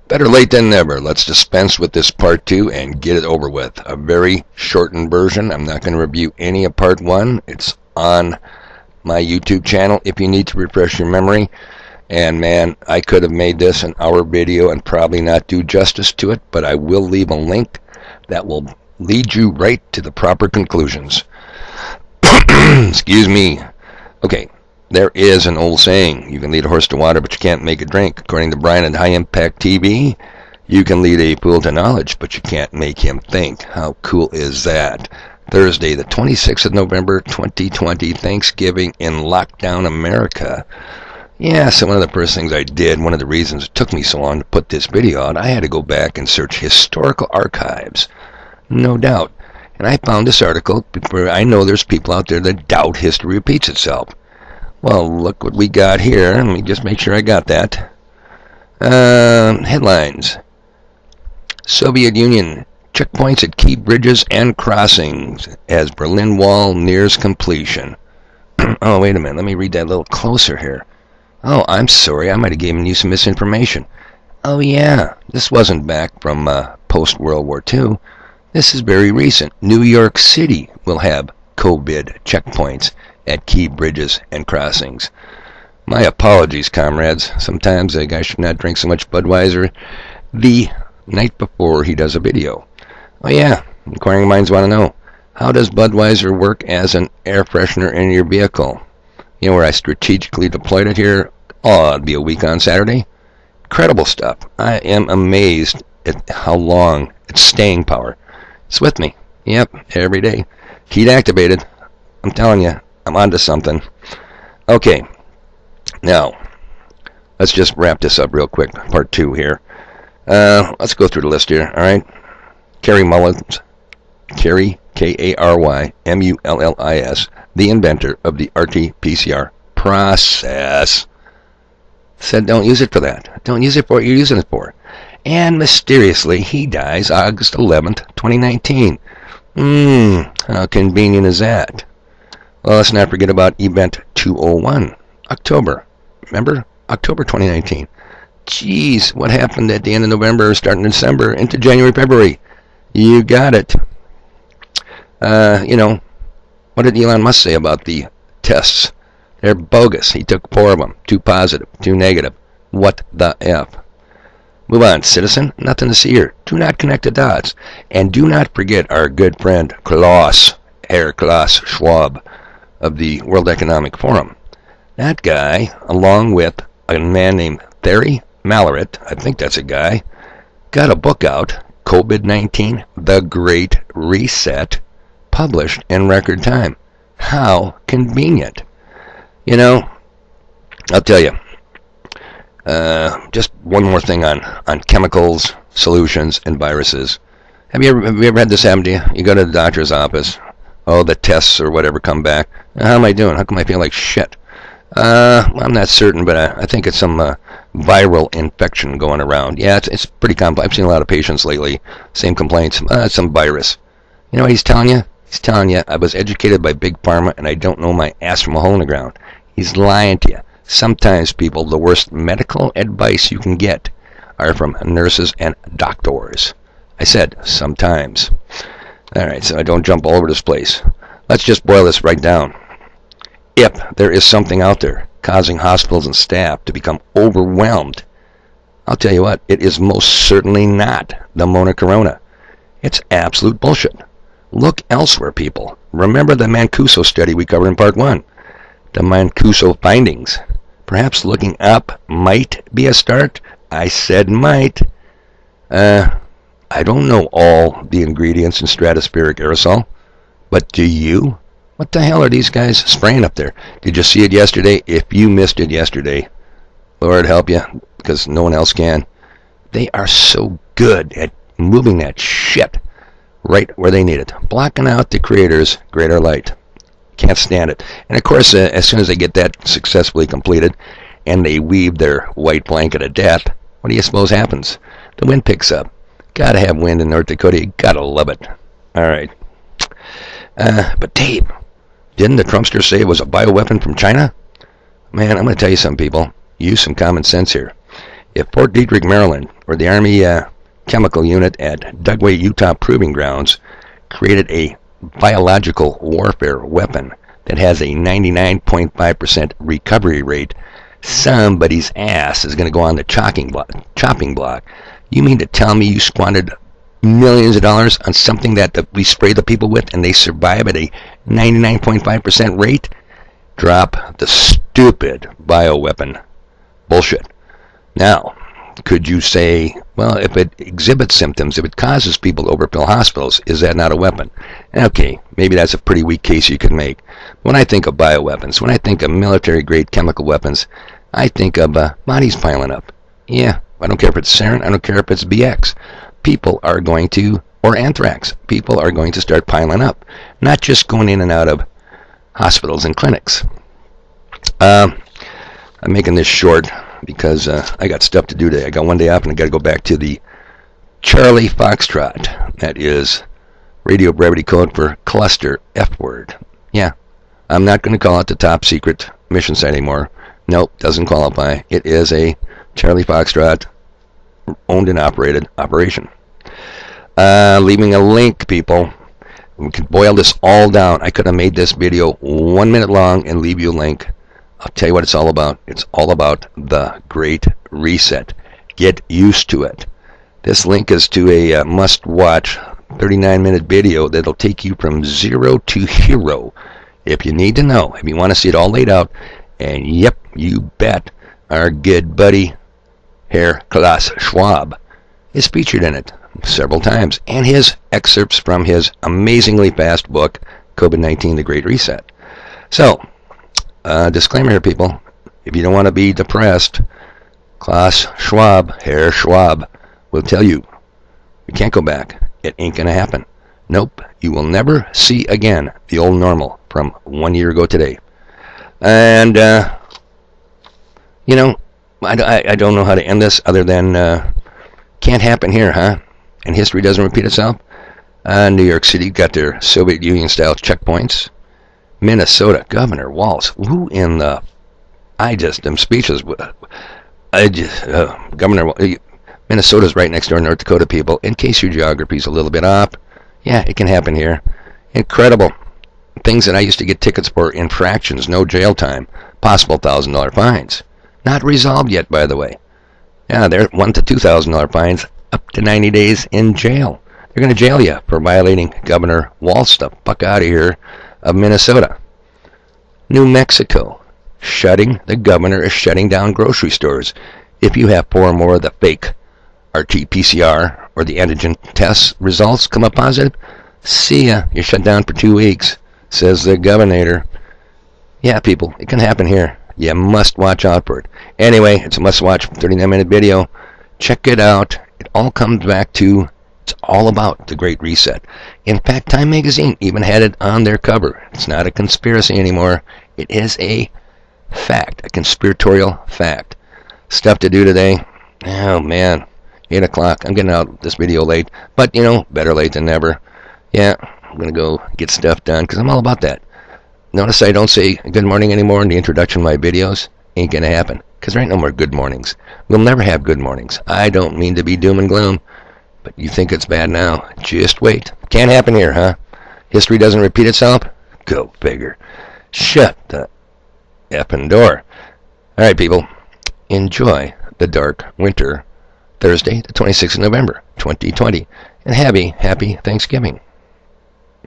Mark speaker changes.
Speaker 1: Better late than never. Let's dispense with this part 2 and get it over with. A very shortened version. I'm not going to review any of part 1. It's on my YouTube channel if you need to refresh your memory. And man, I could have made this an hour video and probably not do justice to it, but I will leave a link that will lead you right to the proper conclusions. Excuse me. Okay, there is an old saying, you can lead a horse to water, but you can't make it drink. According to Brian at High Impact TV, you can lead a fool to knowledge, but you can't make him think. How cool is that? Thursday, the 26th of November, 2020, Thanksgiving in lockdown America. Yeah, so one of the first things I did, one of the reasons it took me so long to put this video out, I had to go back and search historical archives. No doubt. And I found this article, where I know there's people out there that doubt history repeats itself. Well, look what we got here. Let me just make sure I got that. Headlines. Soviet Union. Checkpoints at key bridges and crossings as Berlin Wall nears completion. Oh, wait a minute. Let me read that a little closer here. Oh, I'm sorry. I might have given you some misinformation. Oh, yeah. This wasn't back from post-World War II. This is very recent. New York City will have COVID checkpoints at key bridges and crossings. My apologies, comrades. Sometimes a guy should not drink so much Budweiser the night before he does a video. Oh yeah, inquiring minds want to know, how does Budweiser work as an air freshener in your vehicle? You know where I strategically deployed it here? Oh, it'd be a week on Saturday. Incredible stuff. I am amazed at how long its staying power. It's with me. Yep, every day. Heat activated. I'm telling you, I'm onto something. Okay, now, let's just wrap this up real quick. Part 2 here. Let's go through the list here, alright? Kary Mullis, Kary, K-A-R-Y-M-U-L-L-I-S, the inventor of the RT-PCR process, said don't use it for that. Don't use it for what you're using it for. And mysteriously, he dies August 11th, 2019. How convenient is that? Well, let's not forget about Event 201, October. Remember? October 2019. Jeez, what happened at the end of November, starting in December, into January, February? You got it. What did Elon Musk say about the tests? They're bogus. He took 4 of them. 2 positive, 2 negative. What the F? Move on, citizen. Nothing to see here. Do not connect the dots. And do not forget our good friend Herr Klaus Schwab of the World Economic Forum. That guy, along with a man named Thierry Malaret, I think that's a guy, got a book out, COVID-19, The Great Reset, published in record time. How convenient. You know, I'll tell you, just one more thing on chemicals, solutions, and viruses. Have you ever had this happen to you? You go to the doctor's office, the tests or whatever come back. How am I doing? How come I feel like shit? I'm not certain, but I think it's some viral infection going around. Yeah, it's pretty complex. I've seen a lot of patients lately, same complaints. It's some virus. You know what he's telling you? He's telling you, I was educated by Big Pharma, and I don't know my ass from a hole in the ground. He's lying to you. Sometimes, people, the worst medical advice you can get are from nurses and doctors. I said, sometimes. All right, so I don't jump all over this place. Let's just boil this right down. If there is something out there causing hospitals and staff to become overwhelmed, I'll tell you what, it is most certainly not the Mona Corona. It's absolute bullshit. Look elsewhere, people. Remember the Mancuso study we covered in part 1. The Mancuso findings. Perhaps looking up might be a start. I said might. I don't know all the ingredients in stratospheric aerosol, but do you? What the hell are these guys spraying up there? Did you see it yesterday? If you missed it yesterday, Lord help you, because no one else can. They are so good at moving that shit right where they need it. Blocking out the Creator's greater light. Can't stand it. And of course, as soon as they get that successfully completed, and they weave their white blanket of death, what do you suppose happens? The wind picks up. Gotta have wind in North Dakota. You gotta love it. All right. But Dave, didn't the Trumpster say it was a bioweapon from China? Man, I'm going to tell you something, people. Use some common sense here. If Fort Detrick, Maryland, or the Army Chemical Unit at Dugway, Utah Proving Grounds created a biological warfare weapon that has a 99.5% recovery rate, somebody's ass is going to go on the chopping block. You mean to tell me you squandered millions of dollars on something that we spray the people with and they survive at a 99.5% rate? Drop the stupid bioweapon bullshit. Now, could you say, well, if it exhibits symptoms, if it causes people to overfill hospitals, is that not a weapon? Okay, maybe that's a pretty weak case you could make. When I think of bioweapons, when I think of military-grade chemical weapons, I think of bodies piling up. Yeah, I don't care if it's sarin, I don't care if it's BX. People are going to, or anthrax, people are going to start piling up. Not just going in and out of hospitals and clinics. I'm making this short because I got stuff to do today. I got one day off and I got to go back to the Charlie Foxtrot. That is radio brevity code for cluster F word. Yeah, I'm not going to call it the top secret mission site anymore. Nope, doesn't qualify. It is a Charlie Foxtrot owned and operated operation. Leaving a link, people. We can boil this all down. I could have made this video 1 minute long and leave you a link. I'll tell you what it's all about. It's all about the Great Reset. Get used to it. This link is to a must-watch 39-minute video that'll take you from zero to hero. If you need to know, if you want to see it all laid out, and yep, you bet, our good buddy, Herr Klaus Schwab, is featured in it several times, and his excerpts from his amazingly fast book, COVID-19, The Great Reset. So, disclaimer here, people. If you don't want to be depressed, Klaus Schwab, Herr Schwab, will tell you, you can't go back. It ain't going to happen. Nope, you will never see again the old normal from 1 year ago today. And, you know, I don't know how to end this other than, can't happen here, huh? And history doesn't repeat itself. New York City got their Soviet Union-style checkpoints. Minnesota, Governor Walz. Who in the... I just am speechless. Governor... Minnesota's right next door to North Dakota, people. In case your geography's a little bit off, yeah, it can happen here. Incredible. Things that I used to get tickets for, infractions, no jail time, possible $1,000 fines. Not resolved yet, by the way. Yeah, they're $1,000 to $2,000 fines, up to 90 days in jail. They're going to jail you for violating Governor Walz. The fuck out of here of Minnesota. New Mexico, the governor is shutting down grocery stores. If you have 4 or more of the fake RT-PCR or the antigen test results come up positive, see ya, you're shut down for 2 weeks, says the governor. Yeah, people, it can happen here. You must watch out for it. Anyway, it's a must-watch 39-minute video. Check it out. It all comes back to, it's all about the Great Reset. In fact, Time Magazine even had it on their cover. It's not a conspiracy anymore. It is a fact, a conspiratorial fact. Stuff to do today. Oh, man. 8 o'clock. I'm getting out this video late. But, you know, better late than never. Yeah, I'm going to go get stuff done because I'm all about that. Notice I don't say good morning anymore in the introduction of my videos. Ain't going to happen because there ain't no more good mornings. We'll never have good mornings. I don't mean to be doom and gloom. But you think it's bad now. Just wait. Can't happen here, huh? History doesn't repeat itself? Go figure. Shut the effing door. All right, people. Enjoy the dark winter, Thursday, the 26th of November, 2020. And happy Thanksgiving.